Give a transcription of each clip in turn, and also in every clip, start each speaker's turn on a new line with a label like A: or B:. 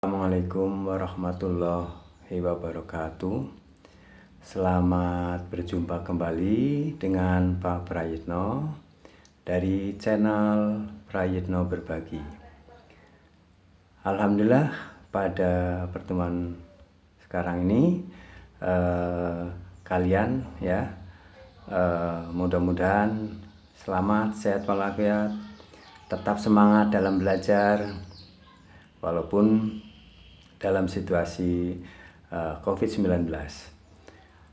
A: Assalamualaikum warahmatullahi wabarakatuh. Selamat berjumpa kembali dengan Pak Prayitno dari channel Prayitno Berbagi. Alhamdulillah pada pertemuan sekarang ini kalian ya mudah-mudahan selamat, sehat walafiat, tetap semangat dalam belajar walaupun dalam situasi COVID-19.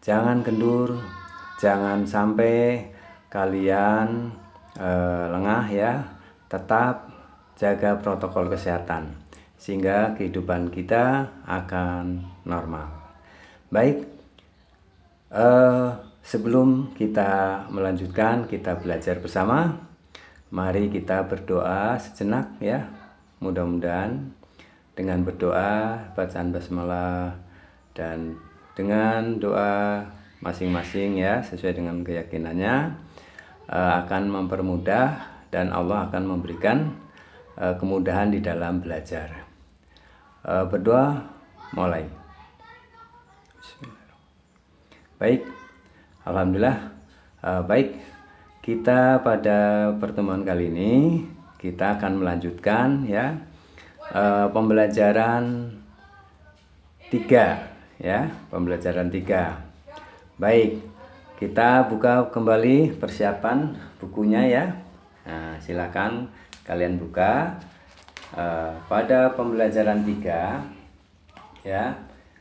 A: Jangan kendur, jangan sampai kalian lengah ya. Tetap jaga protokol kesehatan sehingga kehidupan kita akan normal. Baik, sebelum kita melanjutkan kita belajar bersama, mari kita berdoa sejenak ya. Mudah-mudahan dengan berdoa, bacaan basmalah, dan dengan doa masing-masing ya sesuai dengan keyakinannya akan mempermudah dan Allah akan memberikan kemudahan di dalam belajar. Berdoa mulai. Baik, alhamdulillah. Baik, kita pada pertemuan kali ini kita akan melanjutkan ya pembelajaran 3 ya, pembelajaran 3. Baik, kita buka kembali persiapan bukunya ya. Nah, silakan kalian buka pada pembelajaran 3 ya.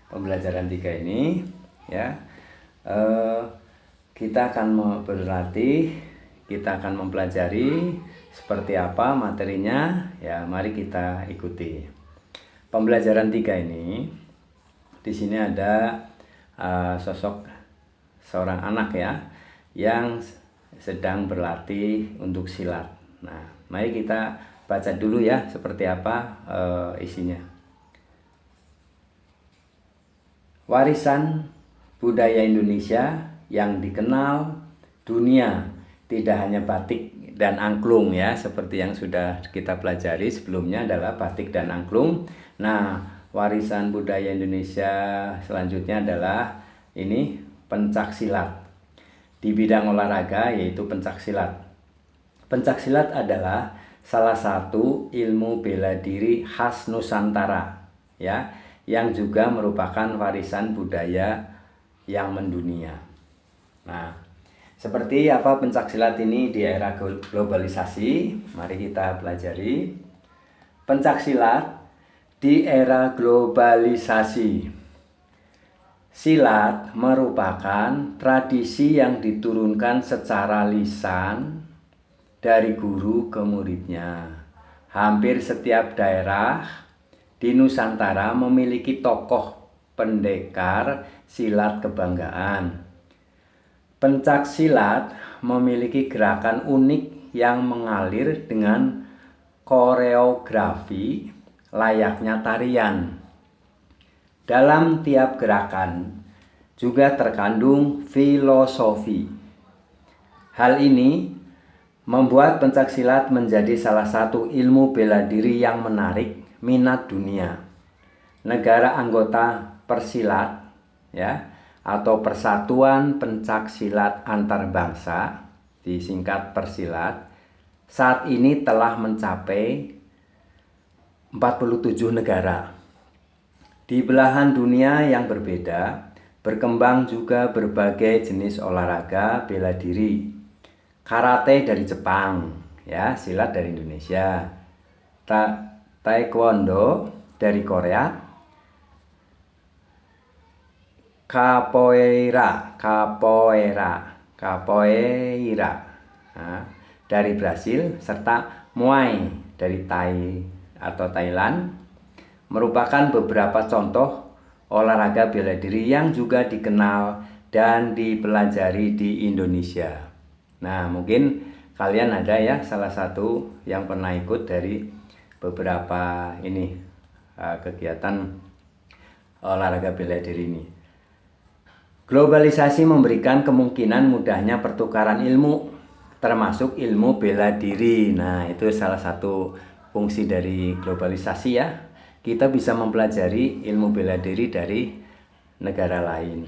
A: Pembelajaran 3 ini ya kita akan berlatih, kita akan mempelajari seperti apa materinya ya, mari kita ikuti. Pembelajaran 3 ini di sini ada sosok seorang anak ya yang sedang berlatih untuk silat. Nah, mari kita baca dulu ya seperti apa isinya. Warisan budaya Indonesia yang dikenal dunia tidak hanya batik dan angklung ya, seperti yang sudah kita pelajari sebelumnya adalah batik dan angklung. Nah, warisan budaya Indonesia selanjutnya adalah ini pencak silat. Di bidang olahraga yaitu pencak silat. Pencak silat adalah salah satu ilmu bela diri khas Nusantara ya, yang juga merupakan warisan budaya yang mendunia. Nah, seperti apa pencak silat ini di era globalisasi? Mari kita pelajari. Pencak silat di era globalisasi. Silat merupakan tradisi yang diturunkan secara lisan dari guru ke muridnya. Hampir setiap daerah di Nusantara memiliki tokoh pendekar silat kebanggaan. Pencak silat memiliki gerakan unik yang mengalir dengan koreografi layaknya tarian. Dalam tiap gerakan juga terkandung filosofi. Hal ini membuat pencak silat menjadi salah satu ilmu bela diri yang menarik minat dunia. Negara anggota Persilat ya, atau Persatuan Pencak Silat Antar Bangsa, disingkat Persilat, saat ini telah mencapai 47 negara. Di belahan dunia yang berbeda, berkembang juga berbagai jenis olahraga bela diri. Karate dari Jepang, ya, silat dari Indonesia. Taekwondo dari Korea. Capoeira nah, dari Brasil, serta Muay dari Thailand merupakan beberapa contoh olahraga bela diri yang juga dikenal dan dipelajari di Indonesia. Nah, mungkin kalian ada ya salah satu yang pernah ikut dari beberapa ini kegiatan olahraga bela diri ini. Globalisasi memberikan kemungkinan mudahnya pertukaran ilmu, termasuk ilmu bela diri. Nah, itu salah satu fungsi dari globalisasi ya. kita bisa mempelajari ilmu bela diri dari negara lain.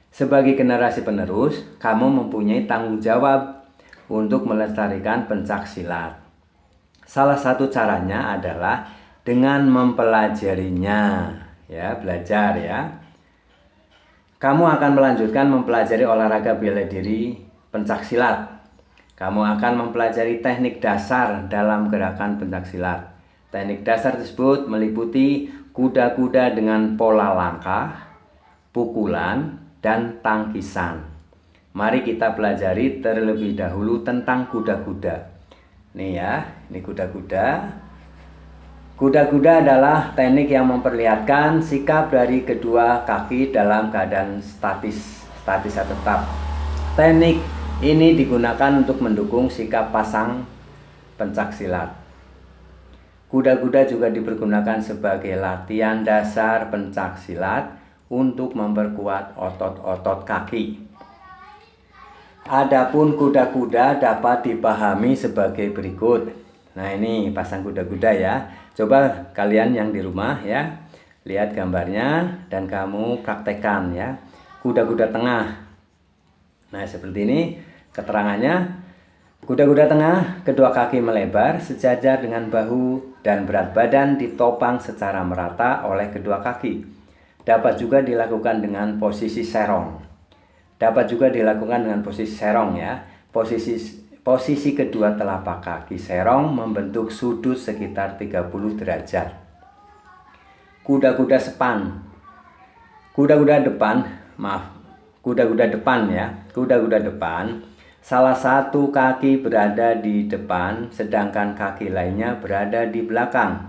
A: Sebagai generasi penerus, kamu mempunyai tanggung jawab untuk melestarikan pencak silat. Salah satu caranya adalah dengan mempelajarinya, ya, belajar ya. Kamu akan melanjutkan mempelajari olahraga bela diri pencak silat. Kamu akan mempelajari teknik dasar dalam gerakan pencak silat. Teknik dasar tersebut meliputi kuda-kuda dengan pola langkah, pukulan, dan tangkisan. Mari kita pelajari terlebih dahulu tentang kuda-kuda. Nih ya, ini kuda-kuda. Kuda-kuda adalah teknik yang memperlihatkan sikap dari kedua kaki dalam keadaan statis atau tetap. Teknik ini digunakan untuk mendukung sikap pasang pencak silat. Kuda-kuda juga dipergunakan sebagai latihan dasar pencak silat untuk memperkuat otot-otot kaki. Adapun kuda-kuda dapat dipahami sebagai berikut. Nah, ini pasang kuda-kuda ya. Coba kalian yang di rumah ya, lihat gambarnya dan kamu praktekkan ya. Kuda-kuda tengah. Nah, seperti ini keterangannya. Kuda-kuda tengah, kedua kaki melebar sejajar dengan bahu dan berat badan ditopang secara merata oleh kedua kaki. Dapat juga dilakukan dengan posisi serong. Dapat juga dilakukan dengan posisi serong ya. Posisi kedua telapak kaki serong membentuk sudut sekitar 30 derajat. Kuda-kuda sepan. Kuda-kuda depan ya. Kuda-kuda depan, salah satu kaki berada di depan sedangkan kaki lainnya berada di belakang.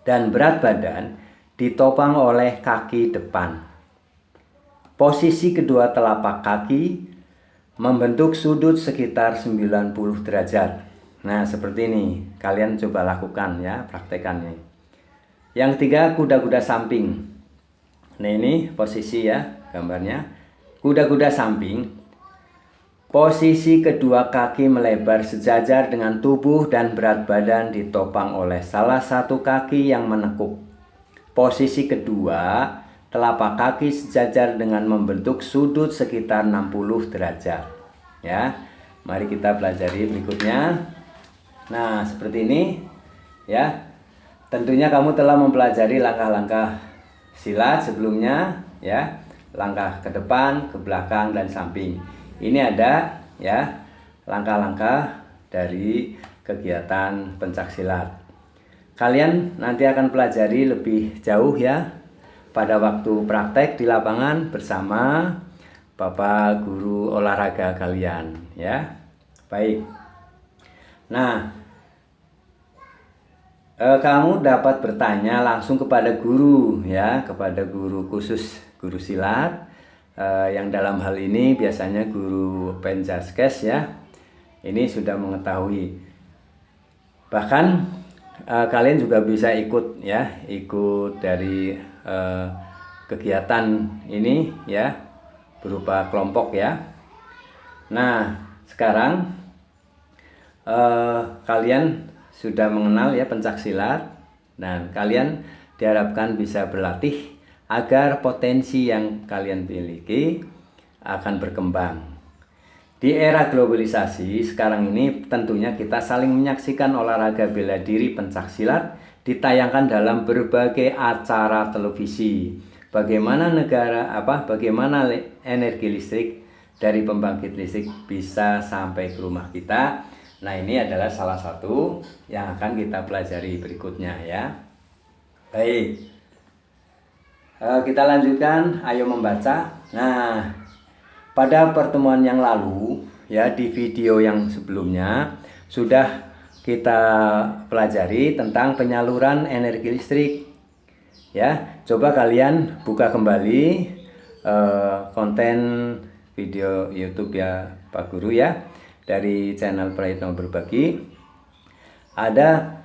A: Dan berat badan ditopang oleh kaki depan. Posisi kedua telapak kaki membentuk sudut sekitar 90 derajat. Nah, seperti ini. Kalian coba lakukan ya, praktekannya. Yang ketiga, kuda-kuda samping. Nah, ini posisi ya, gambarnya. Kuda-kuda samping. Posisi kedua kaki melebar sejajar dengan tubuh dan berat badan ditopang oleh salah satu kaki yang menekuk. Posisi kedua, telapak kaki sejajar dengan membentuk sudut sekitar 60 derajat. Ya, mari kita pelajari berikutnya. Nah, seperti ini ya. Tentunya kamu telah mempelajari langkah-langkah silat sebelumnya ya. Langkah ke depan, ke belakang, dan samping. Ini ada ya langkah-langkah dari kegiatan pencak silat. Kalian nanti akan pelajari lebih jauh ya pada waktu praktek di lapangan bersama Bapak guru olahraga kalian ya. Baik. Nah, kamu dapat bertanya langsung kepada guru ya, kepada guru khusus, guru silat yang dalam hal ini biasanya guru Penjaskes ya. Ini sudah mengetahui. Bahkan kalian juga bisa ikut ya, ikut dari kegiatan ini ya, berupa kelompok ya. Nah, sekarang kalian sudah mengenal ya pencak silat, dan kalian diharapkan bisa berlatih agar potensi yang kalian miliki akan berkembang. Di era globalisasi sekarang ini tentunya kita saling menyaksikan olahraga bela diri pencak silat ditayangkan dalam berbagai acara televisi. Bagaimana bagaimana energi listrik dari pembangkit listrik bisa sampai ke rumah kita. Nah, ini adalah salah satu yang akan kita pelajari berikutnya ya. Baik, kita lanjutkan, ayo membaca. Nah, pada pertemuan yang lalu ya, di video yang sebelumnya sudah kita pelajari tentang penyaluran energi listrik ya. Coba kalian buka kembali konten video YouTube ya Pak Guru ya, dari channel Prayitno Berbagi. Ada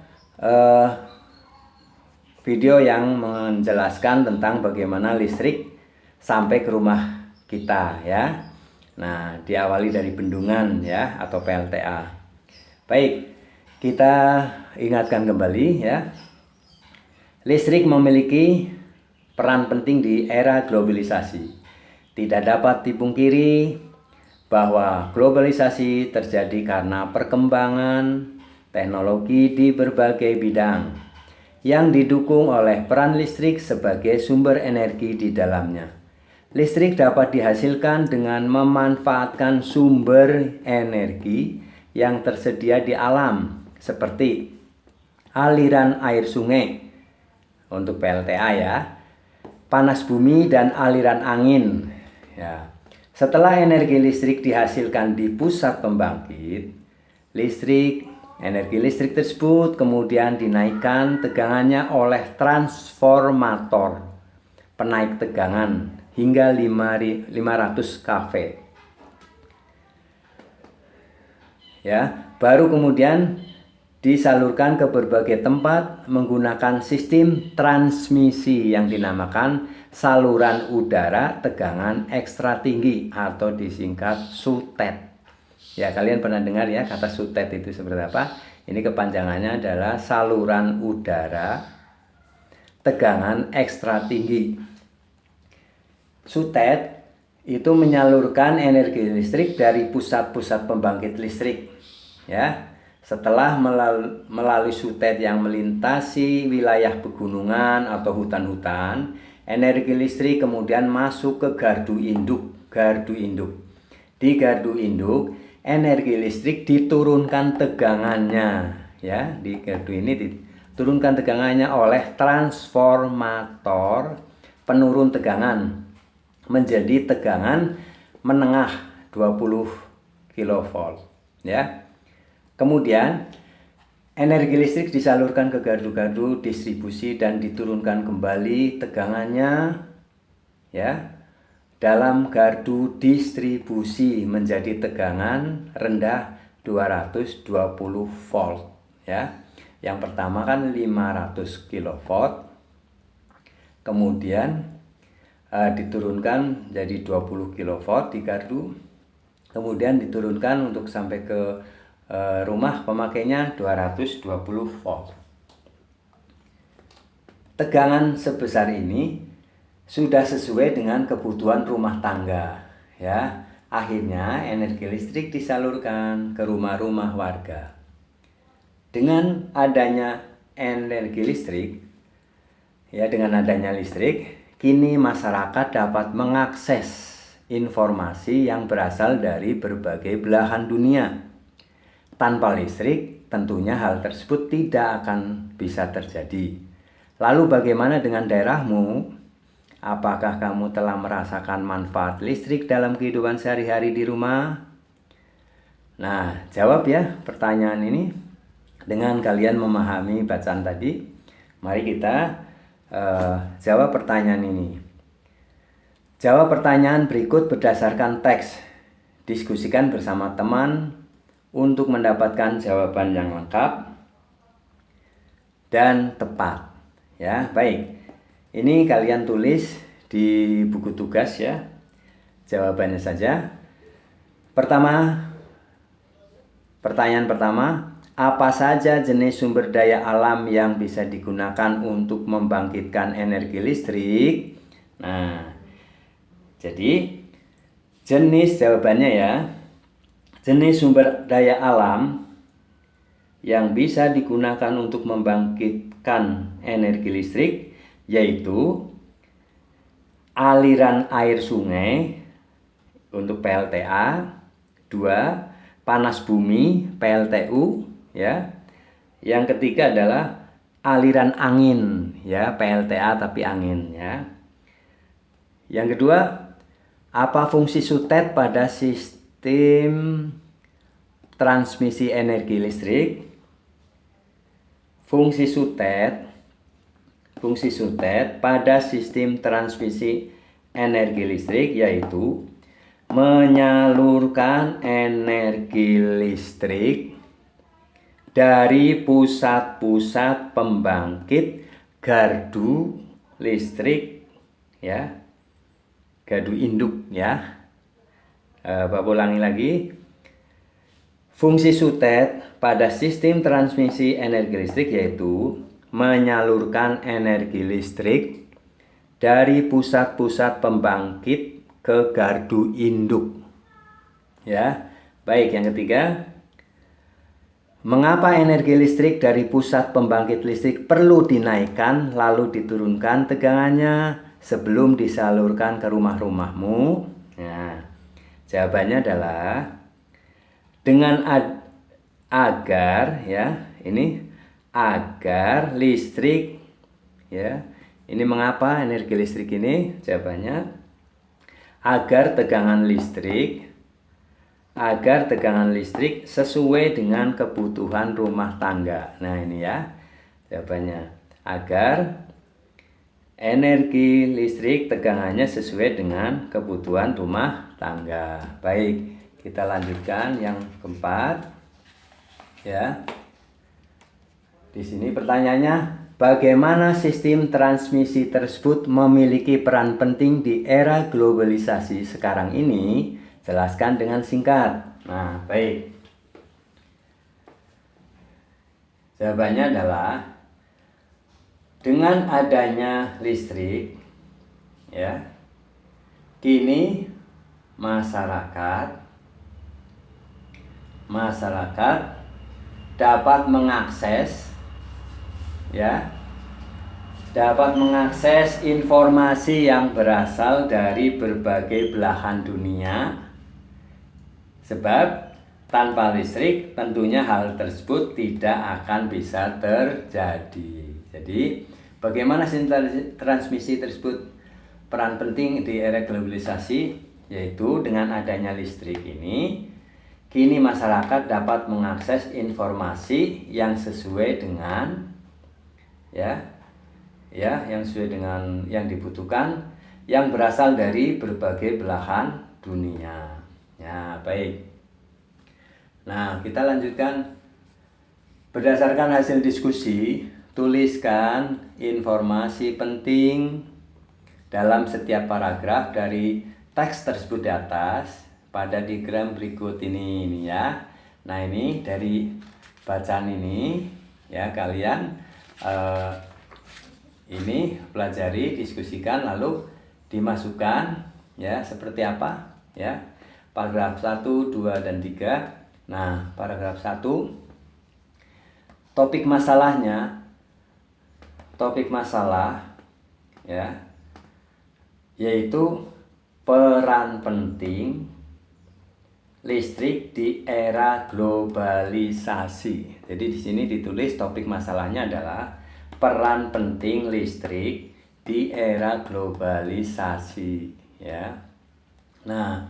A: video yang menjelaskan tentang bagaimana listrik sampai ke rumah kita ya. Nah, diawali dari bendungan ya, atau PLTA. Baik, kita ingatkan kembali ya. Listrik memiliki peran penting di era globalisasi. Tidak dapat dipungkiri bahwa globalisasi terjadi karena perkembangan teknologi di berbagai bidang yang didukung oleh peran listrik sebagai sumber energi di dalamnya. Listrik dapat dihasilkan dengan memanfaatkan sumber energi yang tersedia di alam seperti aliran air sungai untuk PLTA ya, panas bumi dan aliran angin ya. Setelah energi listrik dihasilkan di pusat pembangkit energi listrik tersebut kemudian dinaikkan tegangannya oleh transformator penaik tegangan hingga 500 kV ya, baru kemudian disalurkan ke berbagai tempat menggunakan sistem transmisi yang dinamakan saluran udara tegangan ekstra tinggi atau disingkat SUTET. Ya, kalian pernah dengar ya kata SUTET itu seperti apa? Ini kepanjangannya adalah saluran udara tegangan ekstra tinggi. SUTET itu menyalurkan energi listrik dari pusat-pusat pembangkit listrik ya. Setelah melalui SUTET yang melintasi wilayah pegunungan atau hutan-hutan, energi listrik kemudian masuk ke gardu induk. Di gardu induk, energi listrik diturunkan tegangannya ya. Di gardu ini diturunkan tegangannya oleh transformator penurun tegangan menjadi tegangan menengah 20 kV ya. Kemudian energi listrik disalurkan ke gardu-gardu distribusi dan diturunkan kembali tegangannya ya dalam gardu distribusi menjadi tegangan rendah 220 volt ya. Yang pertama kan 500 kV. Kemudian diturunkan jadi 20 kV di gardu. Kemudian diturunkan untuk sampai ke rumah pemakainya 220 volt. Tegangan sebesar ini sudah sesuai dengan kebutuhan rumah tangga ya. Akhirnya energi listrik disalurkan ke rumah-rumah warga. Dengan adanya energi listrik ya, kini masyarakat dapat mengakses informasi yang berasal dari berbagai belahan dunia. Tanpa listrik, tentunya hal tersebut tidak akan bisa terjadi. Lalu bagaimana dengan daerahmu? Apakah kamu telah merasakan manfaat listrik dalam kehidupan sehari-hari di rumah? Nah, jawab ya pertanyaan ini dengan kalian memahami bacaan tadi. Mari kita jawab pertanyaan ini. Jawab pertanyaan berikut berdasarkan teks. Diskusikan bersama teman untuk mendapatkan jawaban yang lengkap dan tepat ya. Baik, ini kalian tulis di buku tugas ya jawabannya saja. Pertanyaan pertama, apa saja jenis sumber daya alam yang bisa digunakan untuk membangkitkan energi listrik? Nah, jadi jenis jawabannya ya, jenis sumber daya alam yang bisa digunakan untuk membangkitkan energi listrik yaitu aliran air sungai untuk PLTA, 2, panas bumi PLTU ya. Yang ketiga adalah aliran angin ya, PLTA tapi angin ya. Yang kedua, apa fungsi SUTET pada sistem transmisi energi listrik? Fungsi SUTET pada sistem transmisi energi listrik yaitu menyalurkan energi listrik dari pusat-pusat pembangkit gardu listrik ya, gardu induk ya. Bapak ulangi lagi. Fungsi SUTET pada sistem transmisi energi listrik yaitu menyalurkan energi listrik dari pusat-pusat pembangkit ke gardu induk. Ya, baik. Yang ketiga, mengapa energi listrik dari pusat pembangkit listrik perlu dinaikkan lalu diturunkan tegangannya sebelum disalurkan ke rumah-rumahmu? Nah, jawabannya adalah dengan agar agar listrik, ya. Ini mengapa energi listrik ini? Jawabannya agar tegangan listrik sesuai dengan kebutuhan rumah tangga. Nah, ini ya jawabannya, agar energi listrik tegangannya sesuai dengan kebutuhan rumah tangga. Baik, kita lanjutkan yang keempat. Ya. Di sini pertanyaannya, bagaimana sistem transmisi tersebut memiliki peran penting di era globalisasi sekarang ini? Jelaskan dengan singkat. Nah, baik. Jawabannya adalah dengan adanya listrik, ya, kini masyarakat dapat mengakses informasi yang berasal dari berbagai belahan dunia, sebab tanpa listrik tentunya hal tersebut tidak akan bisa terjadi. Jadi bagaimana transmisi tersebut peran penting di era globalisasi, yaitu dengan adanya listrik ini kini masyarakat dapat mengakses informasi yang sesuai dengan yang sesuai dengan yang dibutuhkan, yang berasal dari berbagai belahan dunia. Ya, baik. Nah, kita lanjutkan. Berdasarkan hasil diskusi, tuliskan informasi penting dalam setiap paragraf dari teks tersebut di atas pada diagram berikut ini ya. Nah, ini dari bacaan ini ya, kalian ini pelajari, diskusikan, lalu dimasukkan ya, seperti apa ya, paragraf 1, 2, dan 3. Nah, paragraf 1, topik masalah ya, yaitu peran penting listrik di era globalisasi. Jadi di sini ditulis topik masalahnya adalah peran penting listrik di era globalisasi ya. Nah,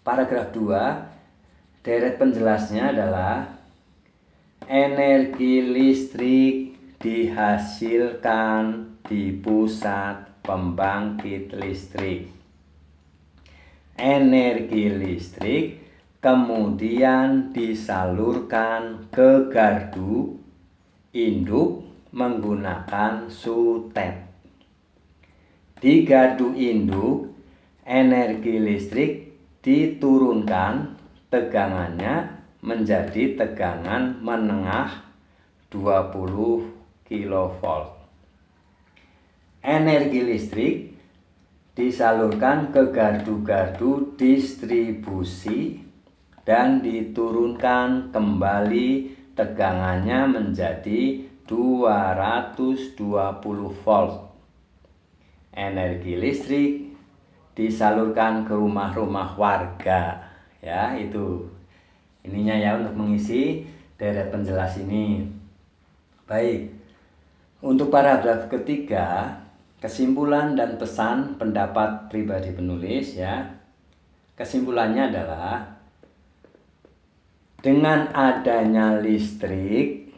A: paragraf 2, deret penjelasnya adalah energi listrik dihasilkan di pusat pembangkit listrik. Energi listrik kemudian disalurkan ke gardu induk menggunakan sutet. Di gardu induk, energi listrik diturunkan tegangannya menjadi tegangan menengah 20 kV. Energi listrik disalurkan ke gardu-gardu distribusi dan diturunkan kembali tegangannya menjadi 220 volt. Energi listrik disalurkan ke rumah-rumah warga ya, itu ininya ya, untuk mengisi deret penjelas ini. Baik, untuk paragraf ketiga, kesimpulan dan pesan pendapat pribadi penulis ya. Kesimpulannya adalah dengan adanya listrik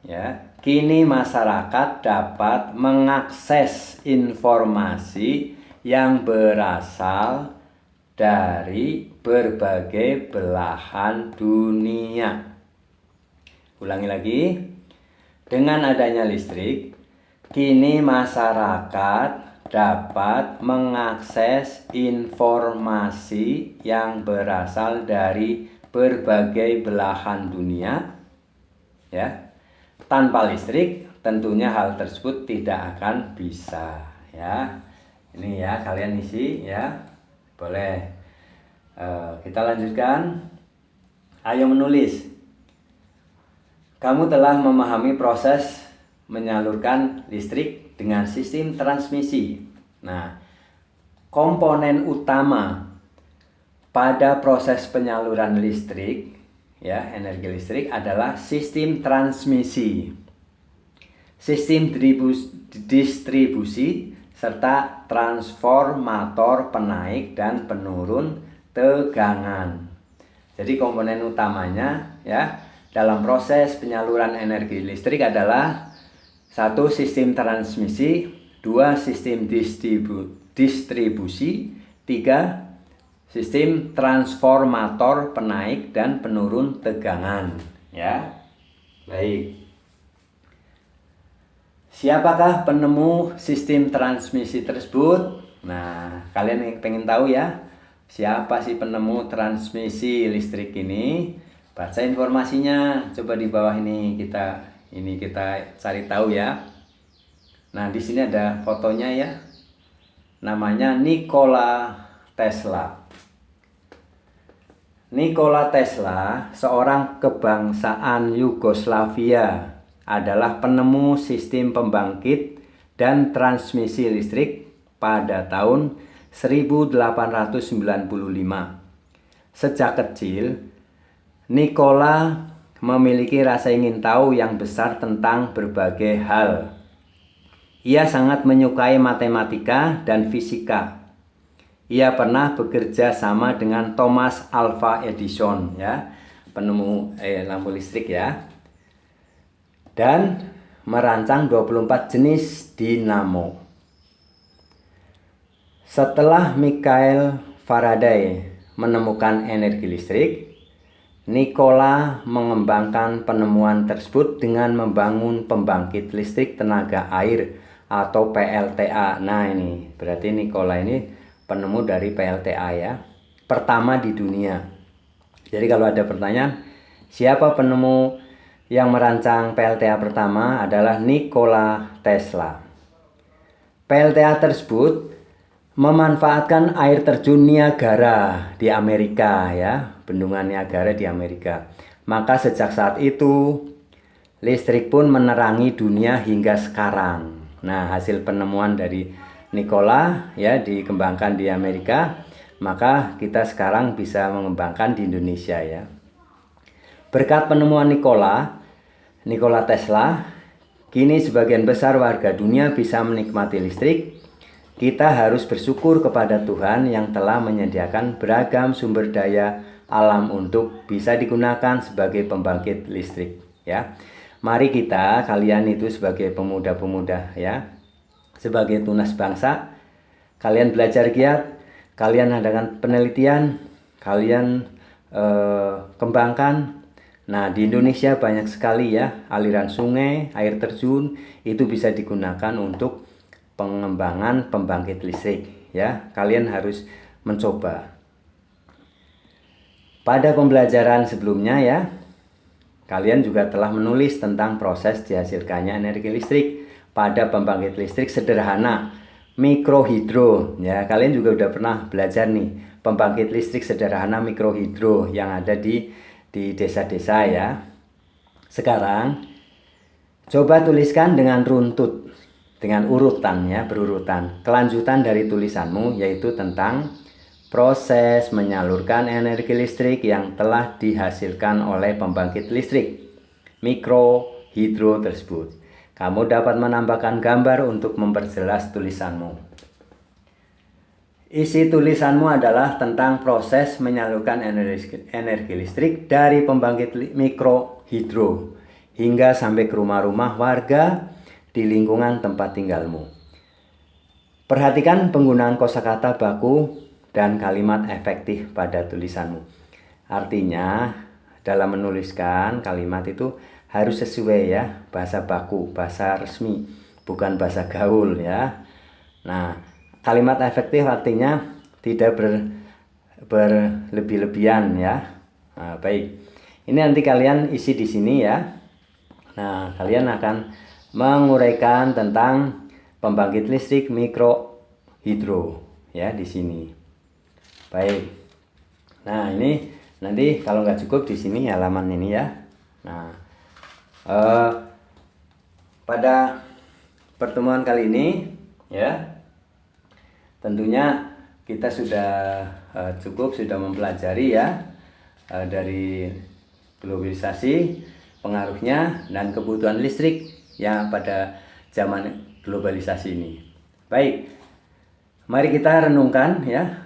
A: ya, kini masyarakat dapat mengakses informasi yang berasal dari berbagai belahan dunia. Ulangi lagi. Dengan adanya listrik, kini masyarakat dapat mengakses informasi yang berasal dari berbagai belahan dunia, ya. Tanpa listrik tentunya hal tersebut tidak akan bisa, ya. Ini ya, kalian isi ya. Boleh. Kita lanjutkan. Ayo menulis. Kamu telah memahami proses menyalurkan listrik dengan sistem transmisi. Nah, komponen utama pada proses penyaluran listrik, ya, energi listrik adalah sistem transmisi, sistem distribusi, serta transformator penaik dan penurun tegangan. Jadi komponen utamanya, ya, dalam proses penyaluran energi listrik adalah 1. Sistem transmisi, 2. Sistem distribusi, 3. Sistem transformator penaik dan penurun tegangan, ya. Baik. Siapakah penemu sistem transmisi tersebut? Nah, kalian pengen tahu ya, siapa sih penemu transmisi listrik ini? Baca informasinya, coba di bawah ini kita cari tahu ya. Nah, di sini ada fotonya ya. Namanya Nikola Tesla. Nikola Tesla, seorang kebangsaan Yugoslavia, adalah penemu sistem pembangkit dan transmisi listrik pada tahun 1895. Sejak kecil, Nikola memiliki rasa ingin tahu yang besar tentang berbagai hal. Ia sangat menyukai matematika dan fisika. Ia pernah bekerja sama dengan Thomas Alva Edison, ya, penemu lampu listrik ya, dan merancang 24 jenis dinamo. Setelah Michael Faraday menemukan energi listrik, Nikola mengembangkan penemuan tersebut dengan membangun pembangkit listrik tenaga air atau PLTA. Nah, ini berarti Nikola ini penemu dari PLTA ya, pertama di dunia. Jadi kalau ada pertanyaan, siapa penemu yang merancang PLTA pertama? Adalah Nikola Tesla. PLTA tersebut memanfaatkan air terjun Niagara di Amerika ya, bendungan Niagara di Amerika. Maka sejak saat itu listrik pun menerangi dunia hingga sekarang. Nah, hasil penemuan dari Nikola ya dikembangkan di Amerika, maka kita sekarang bisa mengembangkan di Indonesia ya. Berkat penemuan Nikola Tesla, kini sebagian besar warga dunia bisa menikmati listrik. Kita harus bersyukur kepada Tuhan yang telah menyediakan beragam sumber daya alam untuk bisa digunakan sebagai pembangkit listrik ya. Mari kita, kalian itu sebagai pemuda-pemuda ya, sebagai tunas bangsa, kalian belajar giat, kalian adakan penelitian, kalian kembangkan. Nah, di Indonesia banyak sekali ya aliran sungai, air terjun, itu bisa digunakan untuk pengembangan pembangkit listrik ya. Kalian harus mencoba. Pada pembelajaran sebelumnya ya, kalian juga telah menulis tentang proses dihasilkannya energi listrik pada pembangkit listrik sederhana mikrohidro ya. Kalian juga udah pernah belajar nih pembangkit listrik sederhana mikrohidro yang ada di desa-desa ya. Sekarang coba tuliskan dengan runtut, dengan urutan ya, berurutan kelanjutan dari tulisanmu, yaitu tentang proses menyalurkan energi listrik yang telah dihasilkan oleh pembangkit listrik mikrohidro tersebut. Kamu dapat menambahkan gambar untuk memperjelas tulisanmu. Isi tulisanmu adalah tentang proses menyalurkan energi listrik dari pembangkit mikrohidro hingga sampai ke rumah-rumah warga di lingkungan tempat tinggalmu. Perhatikan penggunaan kosakata baku dan kalimat efektif pada tulisanmu. Artinya, dalam menuliskan kalimat itu harus sesuai ya, bahasa baku, bahasa resmi, bukan bahasa gaul ya. Nah, kalimat efektif artinya tidak berlebih-lebihan ya. Nah, baik. Ini nanti kalian isi di sini ya. Nah, kalian akan menguraikan tentang pembangkit listrik mikro hidro ya di sini. Baik. Nah, ini nanti kalau nggak cukup di sini halaman ini ya. Nah, pada pertemuan kali ini ya, tentunya kita sudah cukup sudah mempelajari ya dari globalisasi, pengaruhnya dan kebutuhan listrik ya pada zaman globalisasi ini. Baik, mari kita renungkan ya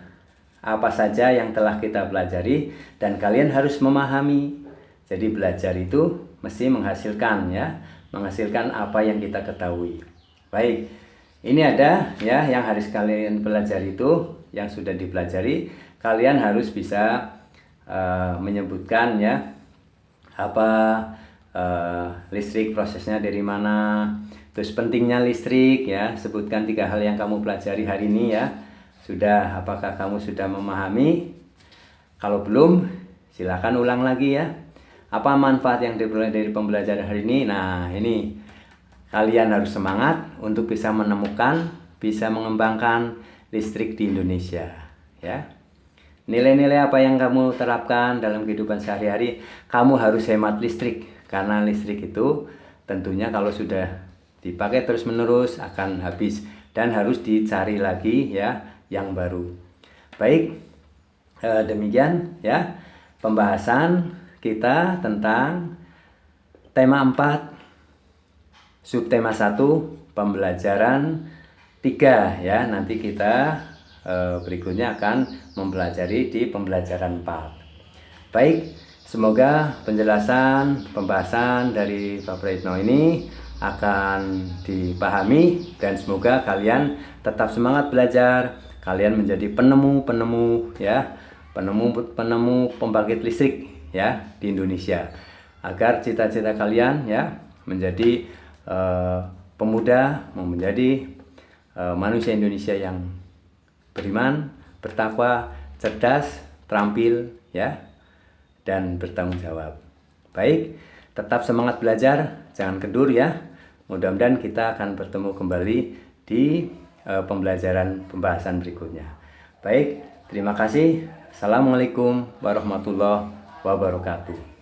A: apa saja yang telah kita pelajari dan kalian harus memahami. Jadi belajar itu mesti menghasilkan ya, menghasilkan apa yang kita ketahui. Baik, ini ada ya yang harus kalian pelajari itu yang sudah dipelajari. Kalian harus bisa menyebutkan ya apa listrik prosesnya dari mana, terus pentingnya listrik ya. Sebutkan 3 hal yang kamu pelajari hari ini ya. Sudah, apakah kamu sudah memahami? Kalau belum, silakan ulang lagi ya. Apa manfaat yang diperoleh dari pembelajaran hari ini? Nah, ini kalian harus semangat untuk bisa menemukan, bisa mengembangkan listrik di Indonesia ya. Nilai-nilai apa yang kamu terapkan dalam kehidupan sehari-hari? Kamu harus hemat listrik, karena listrik itu tentunya kalau sudah dipakai terus-menerus akan habis dan harus dicari lagi ya yang baru. Baik, demikian ya pembahasan kita tentang tema 4, subtema 1, pembelajaran 3 ya. Nanti kita berikutnya akan mempelajari di pembelajaran 4. Baik, semoga penjelasan pembahasan dari Pak Praitno ini akan dipahami dan semoga kalian tetap semangat belajar. Kalian menjadi penemu-penemu ya, penemu pembangkit listrik ya di Indonesia, agar cita-cita kalian ya menjadi pemuda, menjadi manusia Indonesia yang beriman, bertakwa, cerdas, terampil ya, dan bertanggung jawab. Baik, tetap semangat belajar, jangan kendur ya. Mudah-mudahan kita akan bertemu kembali di pembelajaran pembahasan berikutnya. Baik, terima kasih. Assalamualaikum warahmatullahi wabarakatuh.